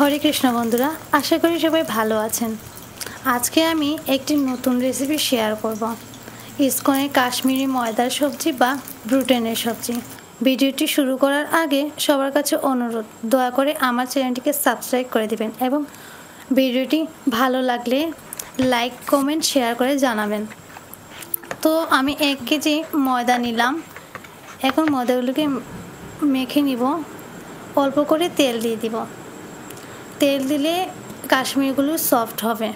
হরে কৃষ্ণ বন্ধুরা, আশা করি সবাই ভালো আছেন। আজকে আমি একটি নতুন রেসিপি শেয়ার করব। ইসকনের কাশ্মীরি ময়দার সবজি বা ব্রুটেনের সবজি। ভিডিওটি শুরু করার আগে সবার কাছে অনুরোধ, দয়া করে আমার চ্যানেলটিকে সাবস্ক্রাইব করে দিবেন এবং ভিডিওটি ভালো লাগলে লাইক, কমেন্ট, শেয়ার করে জানাবেন। তো আমি 1 কেজি ময়দা নিলাম। এখন ময়দাগুলোকে মেখে নিব। অল্প করে তেল দিয়ে দিব। তেল দিলে কাশ্মীরগুলো সফট হবে।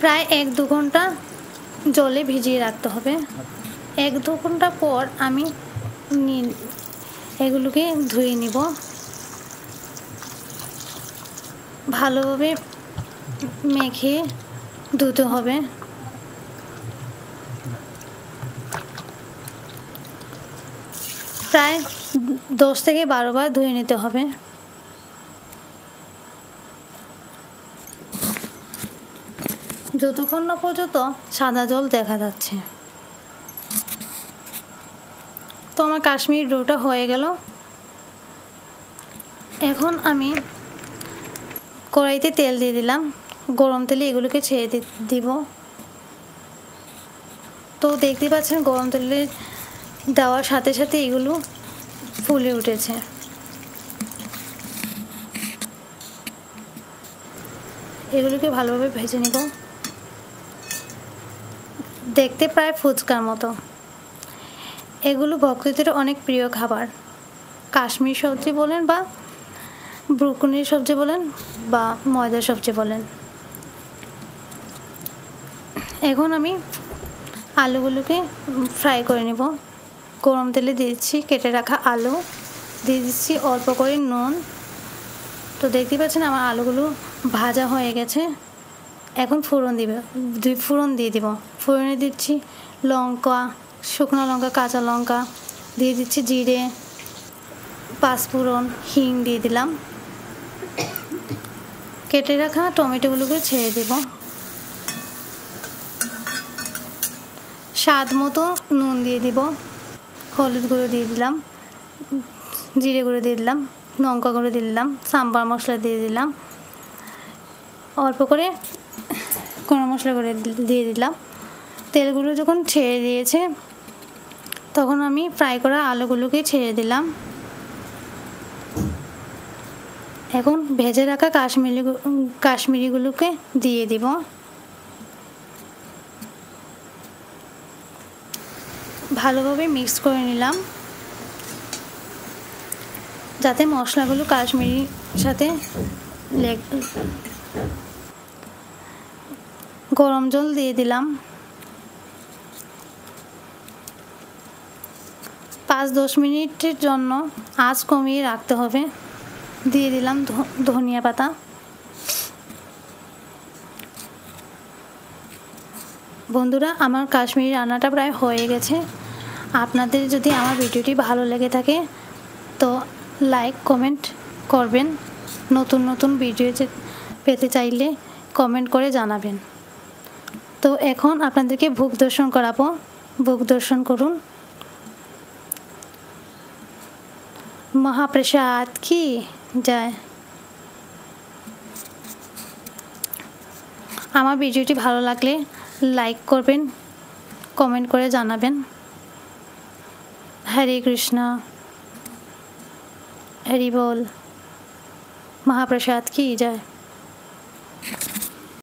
প্রায় 1-2 ঘন্টা জলে ভিজিয়ে রাখতে হবে। 1-2 ঘন্টা পর আমি এগুলোকে ধুয়ে নিব। ভালোভাবে মেখে ধুতে হবে। প্রায় 10 থেকে 12 বার ধুয়ে নিতে হবে। যতক্ষণ না পর্যন্ত সাদা জল দেখা যাচ্ছে। তো আমার কাশ্মীর ডোটা হয়ে গেল। এখন আমি কড়াইতে তেল দিয়ে দিলাম। গরম তেলে এগুলোকে ছেড়ে দিব। তো দেখতে পাচ্ছেন গরম তেলে দেওয়ার সাথে সাথে এগুলো ফুলে উঠেছে। এগুলোকে ভালোভাবে ভেজে নিব। দেখতে প্রায় ফুচকার মতো। এগুলো ভক্তদের অনেক প্রিয় খাবার। কাশ্মীর সবজি বলেন বা ব্রুকনির সবজি বলেন বা ময়দার সবজি বলেন। এখন আমি আলুগুলোকে ফ্রাই করে নেব। গরম তেলে দিয়ে দিচ্ছি কেটে রাখা আলু, দিয়ে দিচ্ছি অল্প করে নুন। তো দেখতে পাচ্ছেন আমার আলুগুলো ভাজা হয়ে গেছে। এখন ফোড়ন দিয়ে দিব। ফোড়নে দিচ্ছি লঙ্কা, শুকনো লঙ্কা, কাঁচা লঙ্কা, দিয়ে দিচ্ছি জিরে, পাঁচফোড়ন, হিং দিয়ে দিলাম। কেটে রাখা টমেটোগুলোকে ছেড়ে দেব। স্বাদ মতো নুন দিয়ে দিব, হলুদ গুঁড়ো দিয়ে দিলাম, জিরে গুঁড়ো দিয়ে দিলাম, লঙ্কা গুঁড়ো দিয়ে দিলাম, সাম্বার মশলা দিয়ে দিলাম, অল্প করে গরম মশলা করে দিয়ে দিলাম। তেলগুলো যখন ছেড়ে দিয়েছে তখন আমি ফ্রাই করা আলুগুলোকে ছেড়ে দিলাম। এখন ভেজে রাখা কাশ্মীরিগুলোকে দিয়ে দিব। ভালোভাবে মিক্স করে নিলাম যাতে মশলাগুলো কাশ্মীরির সাথে গরম জল দিয়ে দিলাম। 5-10 মিনিটের জন্য আঁচ কমিয়ে রাখতে হবে। দিয়ে দিলাম ধনিয়া পাতা। বন্ধুরা, আমার কাশ্মীরি রান্নাটা প্রায় হয়ে গেছে। আপনাদের যদি আমার ভিডিওটি ভালো লেগে থাকে তো লাইক, কমেন্ট করবেন। নতুন নতুন ভিডিও পেতে চাইলে কমেন্ট করে জানাবেন। তো এখন আপনাদেরকে ভোগ দর্শন করাবো। ভোগ দর্শন করুন। মহাপ্রসাদ কি জয়। আমার ভিডিওটি ভালো লাগলে লাইক করবেন, কমেন্ট করে জানাবেন। হরে কৃষ্ণ, হরি বল। মহাপ্রসাদ কি জয়।